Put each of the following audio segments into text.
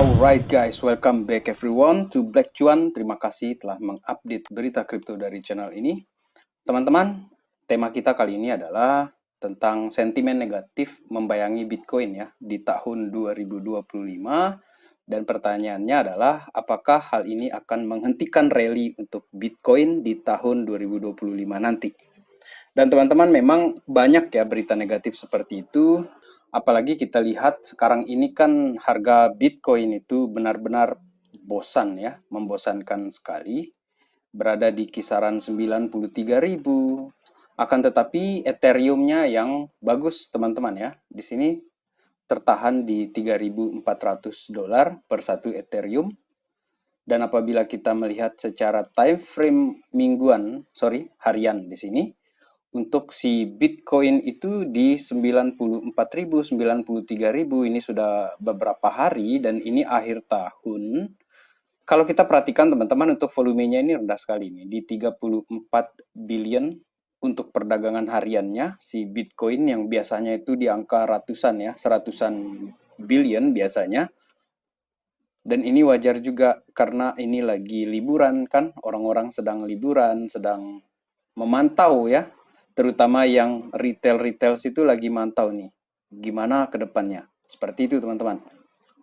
Alright guys, welcome back everyone to Black Cuan. Terima kasih telah mengupdate berita kripto dari channel ini. Teman-teman, tema kita kali ini adalah tentang sentimen negatif membayangi Bitcoin ya di tahun 2025. Dan pertanyaannya adalah apakah hal ini akan menghentikan rally untuk Bitcoin di tahun 2025 nanti. Dan teman-teman memang banyak ya berita negatif seperti itu. Apalagi kita lihat sekarang ini kan harga Bitcoin itu benar-benar bosan ya, membosankan sekali. Berada di kisaran 93.000. Akan tetapi Ethereum-nya yang bagus teman-teman ya. Di sini tertahan di 3.400 dolar per satu Ethereum. Dan apabila kita melihat secara time frame harian di sini, untuk si Bitcoin itu di 94.000, 93.000 ini sudah beberapa hari dan ini akhir tahun. Kalau kita perhatikan teman-teman untuk volumenya ini rendah sekali nih di 34 billion untuk perdagangan hariannya si Bitcoin yang biasanya itu di angka ratusan ya, seratusan billion biasanya. Dan ini wajar juga karena ini lagi liburan kan, orang-orang sedang liburan, sedang memantau ya, terutama yang retail situ lagi mantau nih, gimana ke depannya. Seperti itu teman-teman.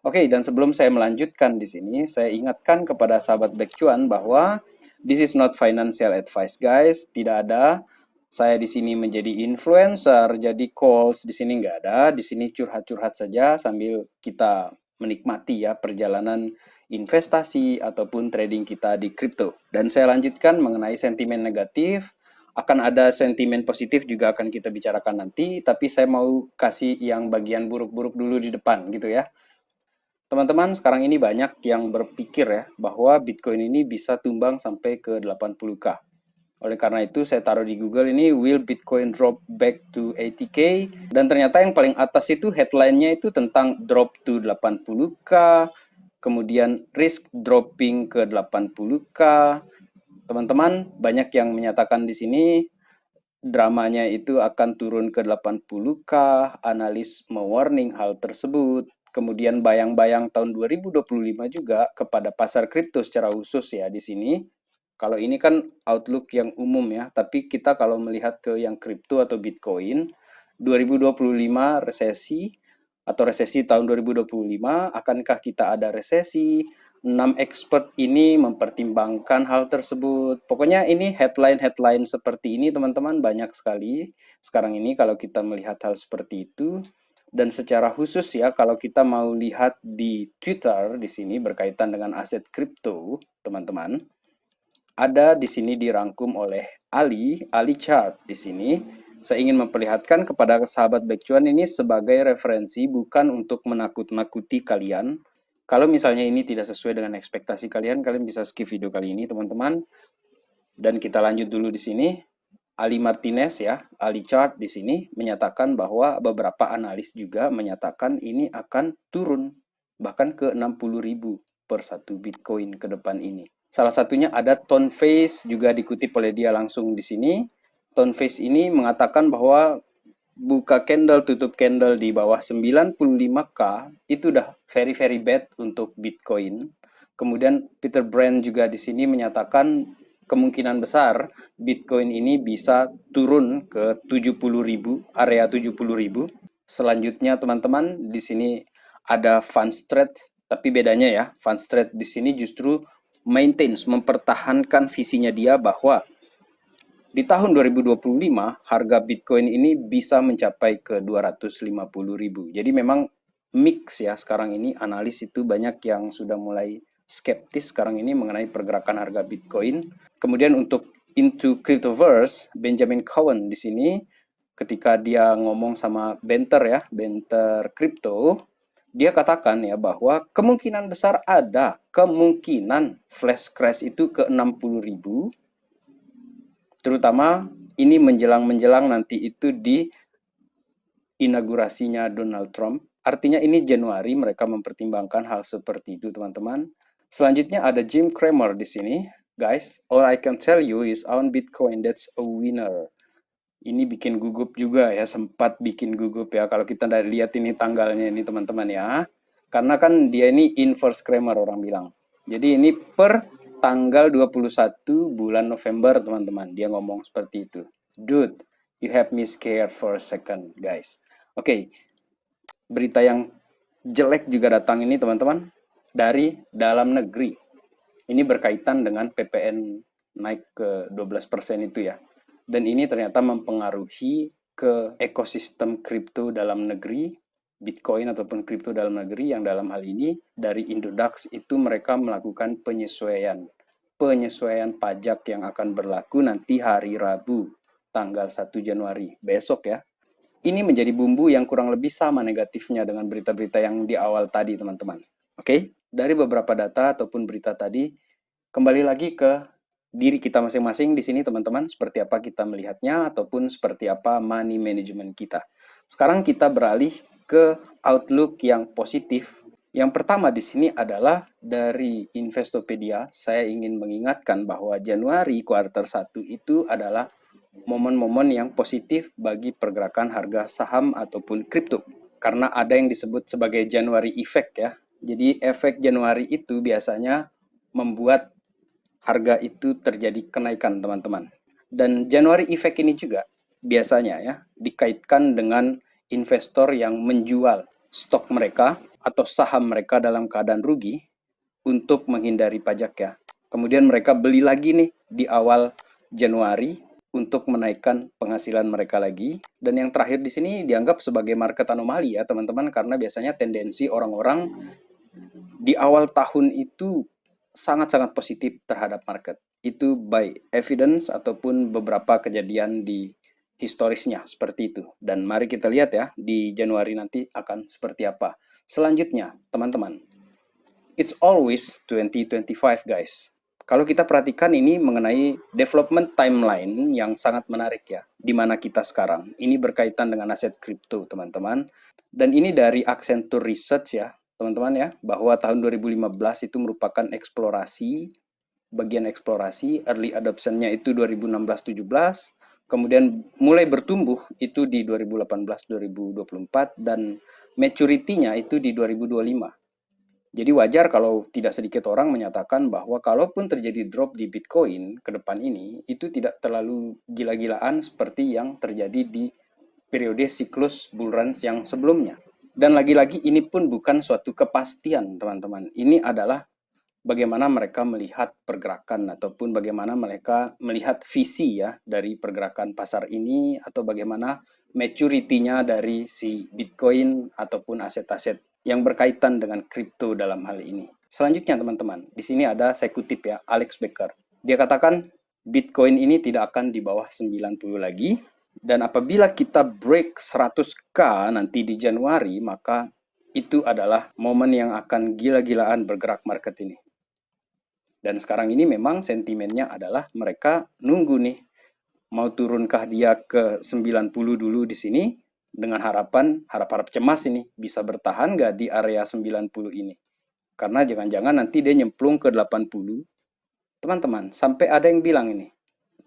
Oke, dan sebelum saya melanjutkan di sini, saya ingatkan kepada sahabat Black Cuan bahwa this is not financial advice guys, tidak ada. Saya di sini menjadi influencer, jadi calls di sini nggak ada. Di sini curhat-curhat saja sambil kita menikmati ya perjalanan investasi ataupun trading kita di kripto. Dan saya lanjutkan mengenai sentimen negatif. Akan ada sentimen positif juga akan kita bicarakan nanti, tapi saya mau kasih yang bagian buruk-buruk dulu di depan gitu ya. Teman-teman, sekarang ini banyak yang berpikir ya bahwa Bitcoin ini bisa tumbang sampai ke 80K. Oleh karena itu saya taruh di Google ini, will Bitcoin drop back to 80K? Dan ternyata yang paling atas itu headline-nya itu tentang drop to 80K, kemudian risk dropping ke 80K. Teman-teman, banyak yang menyatakan di sini dramanya itu akan turun ke 80K, analis mewarning hal tersebut. Kemudian bayang-bayang tahun 2025 juga kepada pasar kripto secara khusus ya di sini. Kalau ini kan outlook yang umum ya, tapi kita kalau melihat ke yang kripto atau Bitcoin, 2025 resesi atau resesi tahun 2025, akankah kita ada resesi? 6 expert ini mempertimbangkan hal tersebut. Pokoknya ini headline-headline seperti ini teman-teman banyak sekali. Sekarang ini kalau kita melihat hal seperti itu. Dan secara khusus ya kalau kita mau lihat di Twitter di sini berkaitan dengan aset kripto, teman-teman. Ada di sini dirangkum oleh Ali Chart di sini. Saya ingin memperlihatkan kepada sahabat Black Cuan ini sebagai referensi bukan untuk menakut-nakuti kalian. Kalau misalnya ini tidak sesuai dengan ekspektasi kalian, kalian bisa skip video kali ini, teman-teman. Dan kita lanjut dulu di sini. Ali Martinez ya, Ali Chart di sini menyatakan bahwa beberapa analis juga menyatakan ini akan turun bahkan ke 60.000 per satu Bitcoin ke depan ini. Salah satunya ada Tone Face juga dikutip oleh dia langsung di sini. Tone Face ini mengatakan bahwa buka candle, tutup candle di bawah 95K, itu udah very bad untuk Bitcoin. Kemudian Peter Brand juga di sini menyatakan kemungkinan besar Bitcoin ini bisa turun ke 70.000, area 70.000. Selanjutnya teman-teman, di sini ada Fundstrat, tapi bedanya ya, Fundstrat di sini justru mempertahankan visinya dia bahwa di tahun 2025, harga Bitcoin ini bisa mencapai ke 250.000. Jadi memang mix ya sekarang ini, analis itu banyak yang sudah mulai skeptis sekarang ini mengenai pergerakan harga Bitcoin. Kemudian untuk Into Cryptoverse, Benjamin Cowen di sini ketika dia ngomong sama Benter Crypto, dia katakan ya bahwa kemungkinan besar ada kemungkinan flash crash itu ke 60.000. Terutama ini menjelang nanti itu di inaugurasinya Donald Trump. Artinya ini Januari mereka mempertimbangkan hal seperti itu, teman-teman. Selanjutnya ada Jim Cramer di sini. Guys, all I can tell you is on Bitcoin that's a winner. Ini bikin gugup juga ya, sempat bikin gugup ya. Kalau kita lihat ini tanggalnya ini teman-teman ya. Karena kan dia ini inverse Kramer orang bilang. Jadi ini per tanggal 21 bulan November, teman-teman. Dia ngomong seperti itu. Dude, you have me scared for a second, guys. Oke, berita yang jelek juga datang ini, teman-teman, dari dalam negeri. Ini berkaitan dengan PPN naik ke 12% itu ya. Dan ini ternyata mempengaruhi ke ekosistem kripto dalam negeri, Bitcoin ataupun kripto dalam negeri, yang dalam hal ini dari Indodax itu mereka melakukan penyesuaian pajak yang akan berlaku nanti hari Rabu tanggal 1 Januari besok ya. Ini menjadi bumbu yang kurang lebih sama negatifnya dengan berita-berita yang di awal tadi, teman-teman. Oke, dari beberapa data ataupun berita tadi, kembali lagi ke diri kita masing-masing di sini, teman-teman, seperti apa kita melihatnya ataupun seperti apa money management kita. Sekarang kita beralih ke outlook yang positif. Yang pertama di sini adalah dari Investopedia. Saya ingin mengingatkan bahwa Januari kuartal 1 itu adalah momen-momen yang positif bagi pergerakan harga saham ataupun kripto. Karena ada yang disebut sebagai January effect ya. Jadi efek Januari itu biasanya membuat harga itu terjadi kenaikan, teman-teman. Dan January effect ini juga biasanya ya dikaitkan dengan investor yang menjual stok mereka atau saham mereka dalam keadaan rugi untuk menghindari pajak ya. Kemudian mereka beli lagi nih di awal Januari untuk menaikkan penghasilan mereka lagi. Dan yang terakhir di sini dianggap sebagai market anomali ya, teman-teman, karena biasanya tendensi orang-orang di awal tahun itu sangat-sangat positif terhadap market. Itu by evidence ataupun beberapa kejadian di historisnya seperti itu. Dan mari kita lihat ya di Januari nanti akan seperti apa. Selanjutnya, teman-teman, it's always 2025 guys. Kalau kita perhatikan ini mengenai development timeline yang sangat menarik ya. Di mana kita sekarang. Ini berkaitan dengan aset kripto, teman-teman. Dan ini dari Accenture Research ya, teman-teman ya, bahwa tahun 2015 itu merupakan eksplorasi, bagian eksplorasi, early adoption-nya itu 2016-17, kemudian mulai bertumbuh itu di 2018-2024, dan maturity-nya itu di 2025. Jadi wajar kalau tidak sedikit orang menyatakan bahwa kalaupun terjadi drop di Bitcoin ke depan ini, itu tidak terlalu gila-gilaan seperti yang terjadi di periode siklus bull run yang sebelumnya. Dan lagi-lagi ini pun bukan suatu kepastian, teman-teman. Ini adalah bagaimana mereka melihat pergerakan ataupun bagaimana mereka melihat visi ya dari pergerakan pasar ini, atau bagaimana maturity-nya dari si Bitcoin ataupun aset-aset yang berkaitan dengan kripto dalam hal ini. Selanjutnya, teman-teman, di sini ada saya kutip ya, Alex Becker. Dia katakan Bitcoin ini tidak akan di bawah 90 lagi, dan apabila kita break 100k nanti di Januari, maka itu adalah momen yang akan gila-gilaan bergerak market ini. Dan sekarang ini memang sentimennya adalah mereka nunggu nih, mau turunkah dia ke 90 dulu di sini, dengan harapan, harap-harap cemas ini, bisa bertahan nggak di area 90 ini. Karena jangan-jangan nanti dia nyemplung ke 80. Teman-teman, sampai ada yang bilang ini,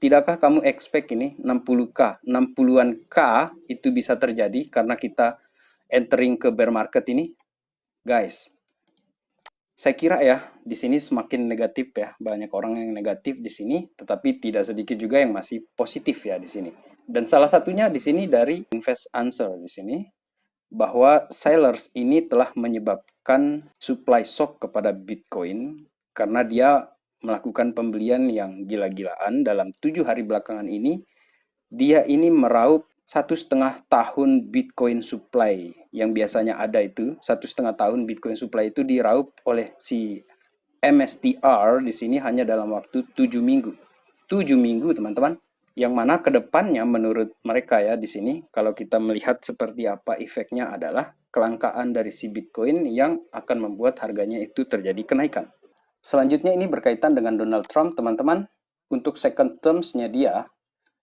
tidakkah kamu expect ini 60k, 60-an k itu bisa terjadi karena kita entering ke bear market ini? Guys, saya kira ya, di sini semakin negatif ya, banyak orang yang negatif di sini, tetapi tidak sedikit juga yang masih positif ya di sini. Dan salah satunya di sini dari Invest Answer di sini, bahwa sellers ini telah menyebabkan supply shock kepada Bitcoin karena dia melakukan pembelian yang gila-gilaan dalam 7 hari belakangan ini. Dia ini meraup 1,5 tahun Bitcoin supply yang biasanya ada itu. 1,5 tahun Bitcoin supply itu diraup oleh si MSTR di sini hanya dalam waktu 7 minggu. 7 minggu, teman-teman. Yang mana kedepannya menurut mereka ya di sini, kalau kita melihat seperti apa efeknya adalah kelangkaan dari si Bitcoin yang akan membuat harganya itu terjadi kenaikan. Selanjutnya ini berkaitan dengan Donald Trump, teman-teman. Untuk second terms-nya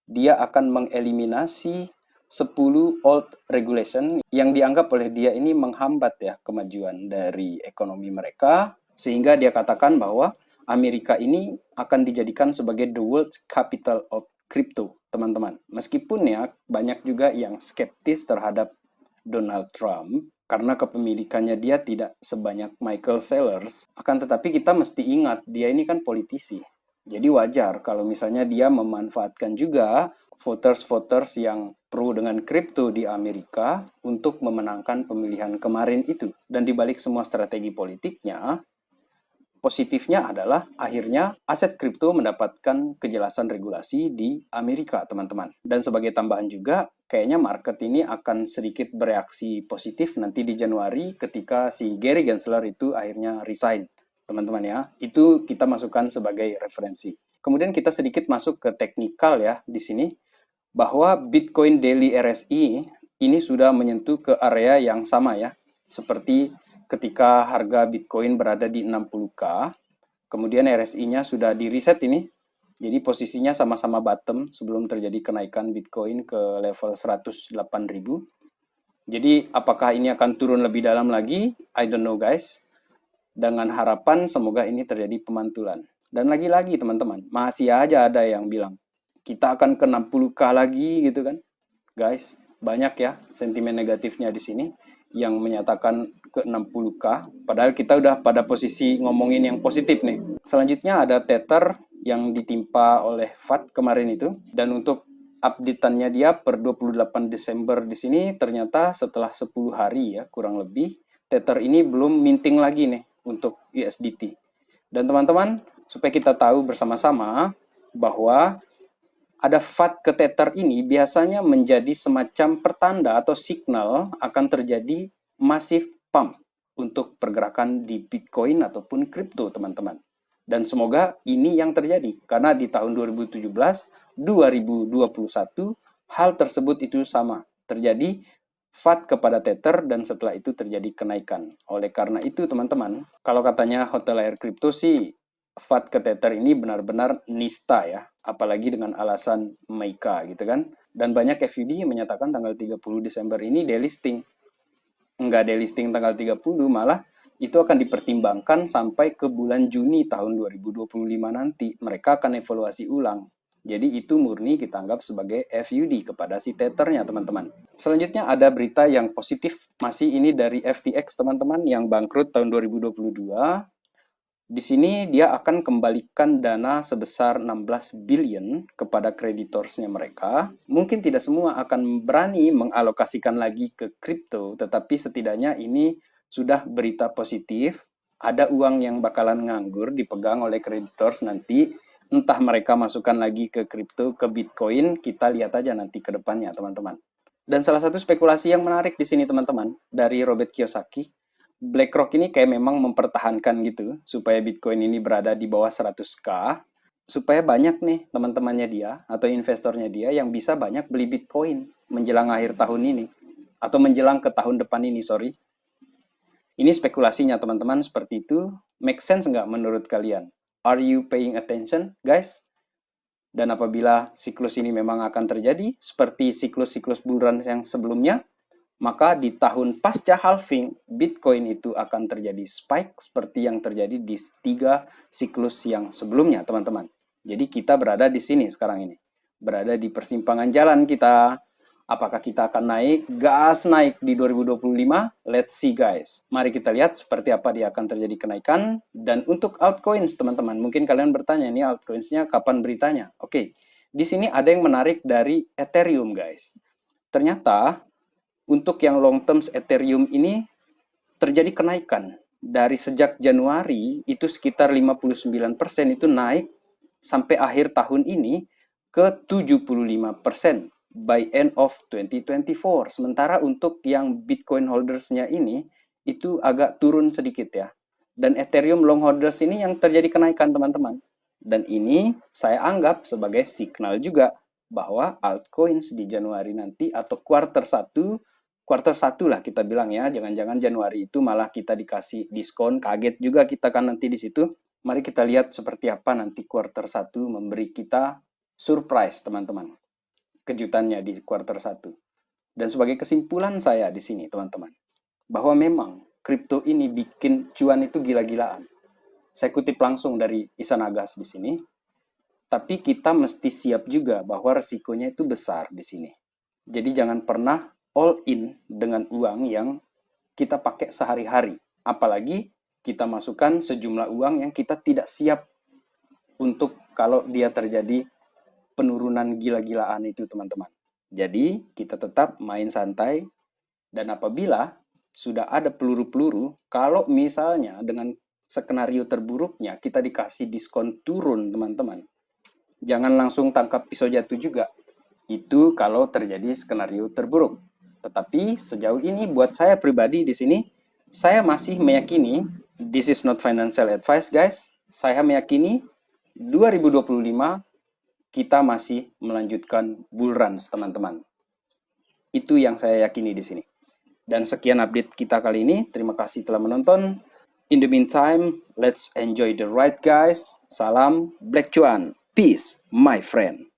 dia akan mengeliminasi 10 old regulation yang dianggap oleh dia ini menghambat ya kemajuan dari ekonomi mereka, sehingga dia katakan bahwa Amerika ini akan dijadikan sebagai the world capital of crypto, teman-teman. Meskipun ya banyak juga yang skeptis terhadap Donald Trump karena kepemilikannya dia tidak sebanyak Michael Saylor. Akan tetapi kita mesti ingat, dia ini kan politisi. Jadi wajar kalau misalnya dia memanfaatkan juga voters-voters yang pro dengan kripto di Amerika untuk memenangkan pemilihan kemarin itu. Dan dibalik semua strategi politiknya, positifnya adalah akhirnya aset kripto mendapatkan kejelasan regulasi di Amerika, teman-teman. Dan sebagai tambahan juga, kayaknya market ini akan sedikit bereaksi positif nanti di Januari ketika si Gary Gensler itu akhirnya resign, teman-teman ya. Itu kita masukkan sebagai referensi. Kemudian kita sedikit masuk ke teknikal ya di sini, bahwa Bitcoin Daily RSI ini sudah menyentuh ke area yang sama ya, seperti ketika harga Bitcoin berada di 60K, kemudian RSI-nya sudah di reset ini, jadi posisinya sama-sama bottom sebelum terjadi kenaikan Bitcoin ke level 108.000. Jadi apakah ini akan turun lebih dalam lagi? I don't know guys. Dengan harapan semoga ini terjadi pemantulan. Dan lagi-lagi teman-teman, masih aja ada yang bilang, kita akan ke 60K lagi gitu kan. Guys, banyak ya sentimen negatifnya di sini yang menyatakan ke 60K, padahal kita udah pada posisi ngomongin yang positif nih. Selanjutnya ada Tether yang ditimpa oleh FAD kemarin itu, dan untuk update-annya dia per 28 Desember di sini ternyata setelah 10 hari ya kurang lebih, Tether ini belum minting lagi nih untuk USDT. Dan teman-teman, supaya kita tahu bersama-sama bahwa ada FAD ke Tether ini biasanya menjadi semacam pertanda atau signal akan terjadi massive pump untuk pergerakan di Bitcoin ataupun kripto, teman-teman. Dan semoga ini yang terjadi, karena di tahun 2017, 2021, hal tersebut itu sama. Terjadi FAD kepada Tether dan setelah itu terjadi kenaikan. Oleh karena itu, teman-teman, kalau katanya Hotel Air Crypto sih, FAD ke Tether ini benar-benar nista ya, apalagi dengan alasan Meika gitu kan. Dan banyak FUD yang menyatakan tanggal 30 Desember ini delisting. Enggak delisting tanggal 30, malah itu akan dipertimbangkan sampai ke bulan Juni tahun 2025 nanti. Mereka akan evaluasi ulang. Jadi itu murni kita anggap sebagai FUD kepada si Tethernya, teman-teman. Selanjutnya ada berita yang positif, masih ini dari FTX, teman-teman, yang bangkrut tahun 2022. Di sini dia akan kembalikan dana sebesar 16 billion kepada kreditorsnya mereka. Mungkin tidak semua akan berani mengalokasikan lagi ke kripto, tetapi setidaknya ini sudah berita positif. Ada uang yang bakalan nganggur dipegang oleh kreditors nanti. Entah mereka masukkan lagi ke kripto, ke Bitcoin, kita lihat aja nanti ke depannya, teman-teman. Dan salah satu spekulasi yang menarik di sini, teman-teman, dari Robert Kiyosaki, BlackRock ini kayak memang mempertahankan gitu supaya Bitcoin ini berada di bawah 100K, supaya banyak nih teman-temannya dia atau investornya dia yang bisa banyak beli Bitcoin menjelang akhir tahun ini atau menjelang ke tahun depan ini, sorry. Ini spekulasinya teman-teman seperti itu. Make sense nggak menurut kalian? Are you paying attention, guys? Dan apabila siklus ini memang akan terjadi seperti siklus-siklus bull run yang sebelumnya, maka di tahun pasca halving, Bitcoin itu akan terjadi spike seperti yang terjadi di 3 siklus yang sebelumnya, teman-teman. Jadi kita berada di sini sekarang ini. Berada di persimpangan jalan kita. Apakah kita akan naik? Gas naik di 2025? Let's see guys. Mari kita lihat seperti apa dia akan terjadi kenaikan. Dan untuk altcoins, teman-teman, mungkin kalian bertanya, ini altcoins-nya kapan beritanya? Oke, di sini ada yang menarik dari Ethereum, guys. Ternyata untuk yang long term Ethereum ini terjadi kenaikan. Dari sejak Januari itu sekitar 59% itu naik sampai akhir tahun ini ke 75% by end of 2024. Sementara untuk yang Bitcoin holders-nya ini itu agak turun sedikit ya. Dan Ethereum long holders ini yang terjadi kenaikan, teman-teman. Dan ini saya anggap sebagai signal juga bahwa altcoins di Januari nanti atau kuartal 1 lah kita bilang ya, jangan-jangan Januari itu malah kita dikasih diskon, kaget juga kita kan nanti di situ. Mari kita lihat seperti apa nanti kuartal 1 memberi kita surprise, teman-teman. Kejutannya di kuartal 1. Dan sebagai kesimpulan saya di sini, teman-teman, bahwa memang kripto ini bikin cuan itu gila-gilaan. Saya kutip langsung dari Isan Agas di sini. Tapi kita mesti siap juga bahwa resikonya itu besar di sini. Jadi jangan pernah all in dengan uang yang kita pakai sehari-hari. Apalagi kita masukkan sejumlah uang yang kita tidak siap untuk kalau dia terjadi penurunan gila-gilaan itu, teman-teman. Jadi, kita tetap main santai, dan apabila sudah ada peluru-peluru, kalau misalnya dengan skenario terburuknya kita dikasih diskon turun, teman-teman, jangan langsung tangkap pisau jatuh juga. Itu kalau terjadi skenario terburuk. Tetapi sejauh ini buat saya pribadi di sini, saya masih meyakini, this is not financial advice guys, saya meyakini 2025 kita masih melanjutkan bull run, teman-teman. Itu yang saya yakini di sini. Dan sekian update kita kali ini. Terima kasih telah menonton. In the meantime, let's enjoy the ride guys. Salam Black Cuan. Peace, my friend.